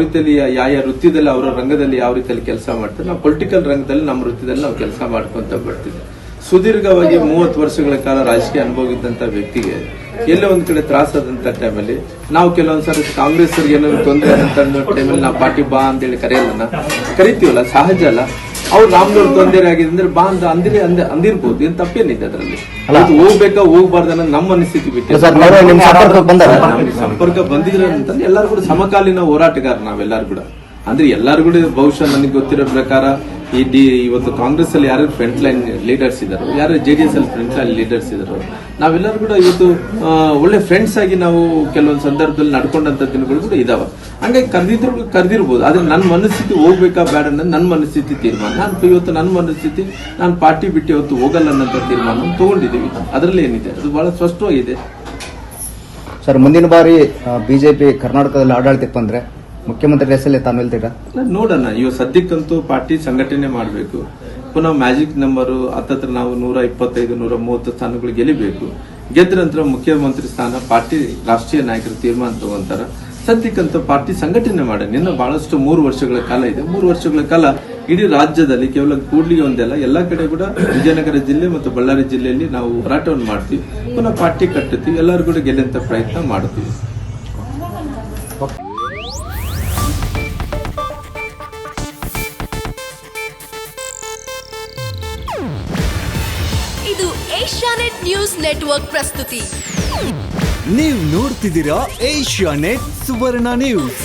ರೀತಿಯಲ್ಲಿ ಯಾವ ವೃತ್ತಿಯಲ್ಲಿ ಅವರ ರಂಗದಲ್ಲಿ ಯಾವ ರೀತಿಯಲ್ಲಿ ಕೆಲಸ ಮಾಡ್ತಾರೆ, ನಾವು ಪೊಲಿಟಿಕಲ್ ರಂಗದಲ್ಲಿ ನಮ್ಮ ವೃತ್ತಿಯಲ್ಲಿ ನಾವು ಕೆಲಸ ಮಾಡ್ಕೊಂತ ಬರ್ತಿದ್ದೆ. ಸುದೀರ್ಘವಾಗಿ 30 ವರ್ಷಗಳ ಕಾಲ ರಾಜಕೀಯ ಅನುಭವ ಇದ್ದಂತ ವ್ಯಕ್ತಿಗೆ ಎಲ್ಲೋ ಒಂದ್ ಕಡೆ ತ್ರಾಸಾದಂತ ಟೈಮಲ್ಲಿ ನಾವು ಕೆಲವೊಂದ್ಸರಿ ಕಾಂಗ್ರೆಸ್ ಏನೋ ತೊಂದರೆ ಆದಂತ ಟೈಮಲ್ಲಿ ನಾವು ಪಾರ್ಟಿ ಬಾ ಅಂತೇಳಿ ಕರಿತೀವಲ್ಲ, ಸಹಜ ಅಲ್ಲ. ಅವ್ರು ರಾಮ್ನವ್ರು ತೊಂದರೆ ಆಗಿದೆ ಅಂದ್ರೆ ಬಾ ಅಂತ ಅಂದಿರ್ಬೋದು, ಏನ್ ತಪ್ಪೇನಿದೆ ಅದರಲ್ಲಿ. ಹೋಗ್ಬೇಕಾ ಹೋಗ್ಬಾರ್ದು ಅನ್ನೋದು ನಮ್ಮ ಅನಿಸ್ಥಿತಿ ಬಿಟ್ಟು ಸಂಪರ್ಕ ಬಂದಿದ್ರೆ ಅಂತಂದ್ರೆ ಎಲ್ಲರೂ ಕೂಡ ಸಮಕಾಲೀನ ಹೋರಾಟಗಾರ ನಾವೆಲ್ಲರೂ ಕೂಡ. ಅಂದ್ರೆ ಎಲ್ಲರೂ ಕೂಡ ಬಹುಶಃ ನನಗೆ ಗೊತ್ತಿರೋ ಪ್ರಕಾರ ಇವತ್ತು ಕಾಂಗ್ರೆಸ್ ಅಲ್ಲಿ ಯಾರು ಫ್ರಂಟ್ ಲೈನ್ ಲೀಡರ್ಸ್ ಇದಾರೋ, ಯಾರು ಜೆಡಿಎಸ್ ಅಲ್ಲಿ ಫ್ರಂಟ್ ಲೈನ್ ಲೀಡರ್ಸ್ ಇದಾರೋ, ನಾವೆಲ್ಲರೂ ಕೂಡ ಇವತ್ತು ಒಳ್ಳೆ ಫ್ರೆಂಡ್ಸ್ ಆಗಿ ನಾವು ಕೆಲವೊಂದು ಸಂದರ್ಭದಲ್ಲಿ ನಡ್ಕೊಂಡಂತ ದಿನಗಳು ಕೂಡ ಇದಾವ. ಹಂಗಾಗಿ ಕರೆದಿರ್ಬೋದು. ಆದ್ರೆ ನನ್ನ ಮನಸ್ಥಿತಿ ಹೋಗ್ಬೇಕಾ ಬೇಡ ಅನ್ನೋದು ನನ್ನ ಮನಸ್ಥಿತಿ ತೀರ್ಮಾನ. ಇವತ್ತು ನನ್ನ ಮನಸ್ಥಿತಿ ನಾನು ಪಾರ್ಟಿ ಬಿಟ್ಟು ಇವತ್ತು ಹೋಗಲ್ಲ ಅನ್ನೋಂಥ ತೀರ್ಮಾನ ತಗೊಂಡಿದ್ದೀವಿ. ಅದರಲ್ಲಿ ಏನಿದೆ ಅದು ಬಹಳ ಸ್ಪಷ್ಟವಾಗಿದೆ. ಸರ್, ಮುಂದಿನ ಬಾರಿ ಬಿಜೆಪಿ ಕರ್ನಾಟಕದಲ್ಲಿ ಆಡಳಿತಕ್ಕೆ ಬಂದ್ರೆ ಮುಖ್ಯಮಂತ್ರಿ ಹೆಸರಲ್ಲಿ ತಾನು ಹೇಳ್ತೀರಾ? ನೋಡೋಣ. ಇವಾಗ ಸದ್ಯಕ್ಕಂತೂ ಪಾರ್ಟಿ ಸಂಘಟನೆ ಮಾಡಬೇಕು. ಪುನಃ ಮ್ಯಾಜಿಕ್ ನಂಬರ್ ಹತ್ತತ್ರ ನಾವು 125, 130 ಸ್ಥಾನಗಳು ಗೆಲ್ಲಬೇಕು. ಗೆದ್ದ ನಂತರ ಮುಖ್ಯಮಂತ್ರಿ ಸ್ಥಾನ ಪಾರ್ಟಿ ರಾಷ್ಟ್ರೀಯ ನಾಯಕರು ತೀರ್ಮಾನ ತಗೊಂತಾರ. ಸದ್ಯಕ್ಕಂತೂ ಪಾರ್ಟಿ ಸಂಘಟನೆ ಮಾಡೋಣ. ಇನ್ನು ಬಹಳಷ್ಟು 3 ವರ್ಷಗಳ ಕಾಲ ಇದೆ. 3 ವರ್ಷಗಳ ಕಾಲ ಇಡೀ ರಾಜ್ಯದಲ್ಲಿ ಕೇವಲ ಕೂಡ್ಲಿಗೆ ಒಂದಲ್ಲ, ಎಲ್ಲಾ ಕಡೆ ಕೂಡ ವಿಜಯನಗರ ಜಿಲ್ಲೆ ಮತ್ತು ಬಳ್ಳಾರಿ ಜಿಲ್ಲೆಯಲ್ಲಿ ನಾವು ಹೋರಾಟವನ್ನು ಮಾಡ್ತೀವಿ. ಪುನಃ ಪಾರ್ಟಿ ಕಟ್ಟುತ್ತೀವಿ. ಎಲ್ಲರೂ ಕೂಡ ಗೆಲ್ಲಂತ ಪ್ರಯತ್ನ ಮಾಡ್ತೀವಿ. ಇದು ಏಷ್ಯಾನೆಟ್ ನ್ಯೂಸ್ ನೆಟ್ವರ್ಕ್ ಪ್ರಸ್ತುತಿ. ನೀವು ನೋಡ್ತಿದ್ದೀರಾ ಏಷ್ಯಾನೆಟ್ ಸುವರ್ಣ ನ್ಯೂಸ್.